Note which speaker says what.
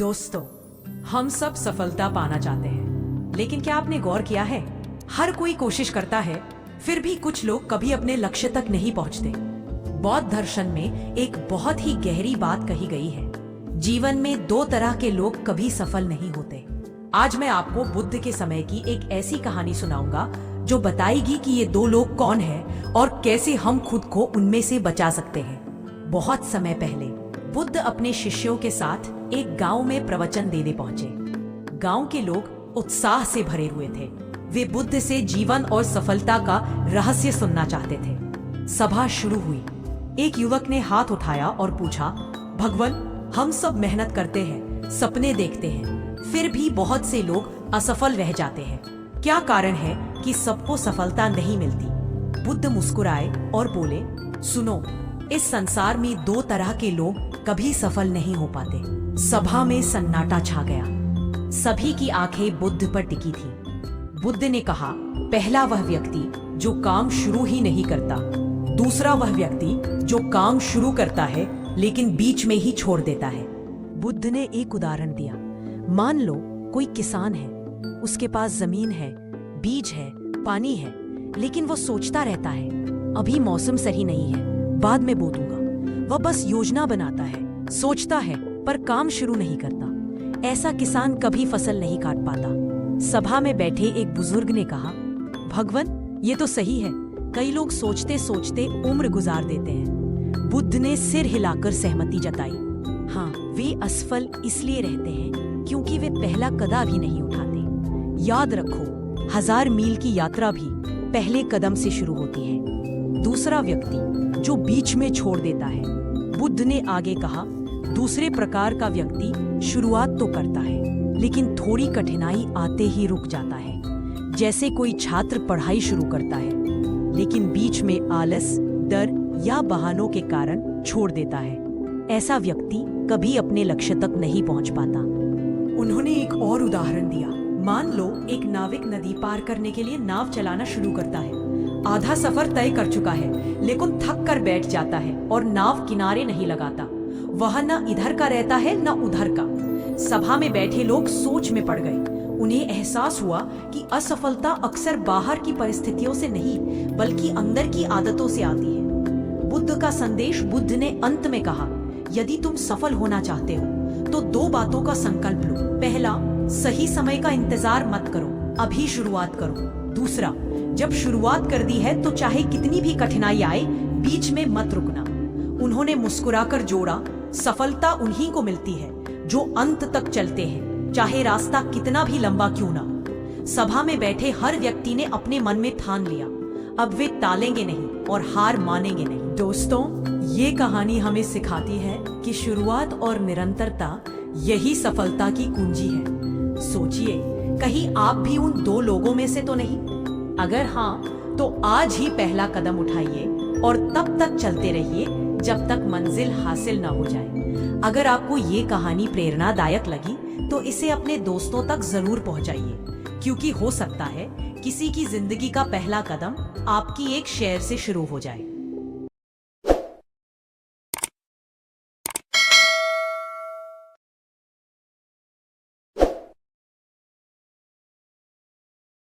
Speaker 1: दोस्तों, हम सब सफलता पाना चाहते हैं, लेकिन क्या आपने गौर किया है, हर कोई कोशिश करता है, फिर भी कुछ लोग कभी अपने लक्ष्य तक नहीं पहुंचते। बौद्ध दर्शन में एक बहुत ही गहरी बात कही गई है, जीवन में दो तरह के लोग कभी सफल नहीं होते। आज मैं आपको बुद्ध के समय की एक ऐसी कहानी सुनाऊंगा जो बताएगी कि ये दो लोग कौन हैं और कैसे हम खुद को उनमें से बचा सकते हैं। बहुत समय पहले बुद्ध अपने शिष्यों के साथ एक गांव में प्रवचन देने पहुंचे। गांव के लोग उत्साह से भरे हुए थे। वे बुद्ध से जीवन और सफलता का रहस्य सुनना चाहते थे। सभा शुरू हुई। एक युवक ने हाथ उठाया और पूछा, भगवान, हम सब मेहनत करते हैं, सपने देखते हैं, फिर भी बहुत से लोग असफल रह जाते हैं। क्या कारण है कि सबको सफलता नहीं मिलती? बुद्ध मुस्कुराए और बोले, सुनो, इस संसार में दो तरह के लोग कभी सफल नहीं हो पाते। सभा में सन्नाटा छा गया। सभी की आंखें बुद्ध पर टिकी थी। बुद्ध ने कहा, पहला वह व्यक्ति जो काम शुरू ही नहीं करता, दूसरा वह व्यक्ति जो काम शुरू करता है लेकिन बीच में ही छोड़ देता है। बुद्ध ने एक उदाहरण दिया। मान लो कोई किसान है, उसके पास जमीन है, बीज है, पानी है, लेकिन वो सोचता रहता है, अभी मौसम सही नहीं है, बाद में बो दूंगा। वह बस योजना बनाता है, सोचता है, पर काम शुरू नहीं करता। ऐसा किसान कभी फसल नहीं काट पाता। सभा में बैठे एक बुजुर्ग ने कहा, भगवान, ये तो सही है, कई लोग सोचते सोचते उम्र गुजार देते हैं। बुद्ध ने सिर हिलाकर सहमति जताई। हाँ, वे असफल इसलिए रहते हैं क्योंकि वे पहला कदम भी नहीं उठाते। याद रखो, 1000 मील की यात्रा भी पहले कदम से शुरू होती है। दूसरा व्यक्ति जो बीच में छोड़ देता है। बुद्ध ने आगे कहा, दूसरे प्रकार का व्यक्ति शुरुआत तो करता है, लेकिन थोड़ी कठिनाई आते ही रुक जाता है। जैसे कोई छात्र पढ़ाई शुरू करता है, लेकिन बीच में आलस, डर या बहानों के कारण छोड़ देता है। ऐसा व्यक्ति कभी अपने लक्ष्य तक नहीं पहुंच पाता। उन्होंने एक और उदाहरण दिया। मान लो एक नाविक नदी पार करने के लिए नाव चलाना शुरू करता है। आधा सफर तय कर चुका है, लेकिन थक कर बैठ जाता है और नाव किनारे नहीं लगाता। वह न इधर का रहता है न उधर का। सभा में बैठे लोग सोच में पड़ गए। उन्हें एहसास हुआ कि असफलता अक्सर बाहर की परिस्थितियों से नहीं, बल्कि अंदर की आदतों से आती है। बुद्ध का संदेश बुद्ध ने अंत में कहा, यदि तुम सफल होना चाहते हो तो दो बातों का संकल्प लो। पहला, सही समय का इंतजार मत करो, अभी शुरुआत करो। दूसरा, जब शुरुआत कर दी है तो चाहे कितनी भी कठिनाई आए, बीच में मत रुकना। उन्होंने मुस्कुराकर जोड़ा, सफलता उन्हीं को मिलती है जो अंत तक चलते हैं, चाहे रास्ता कितना भी लंबा क्यों ना। सभा में बैठे हर व्यक्ति ने अपने मन में ठान लिया, अब वे टालेंगे नहीं और हार मानेंगे नहीं। दोस्तों, ये कहानी हमें सिखाती है कि शुरुआत और निरंतरता यही सफलता की कुंजी है। सोचिए, कहीं आप भी उन दो लोगों में से तो नहीं? अगर हाँ, तो आज ही पहला कदम उठाइए और तब तक चलते रहिए जब तक मंजिल हासिल ना हो जाए। अगर आपको ये कहानी प्रेरणादायक लगी तो इसे अपने दोस्तों तक जरूर पहुंचाइए, क्योंकि हो सकता है किसी की जिंदगी का पहला कदम आपकी एक शेयर से शुरू हो जाए।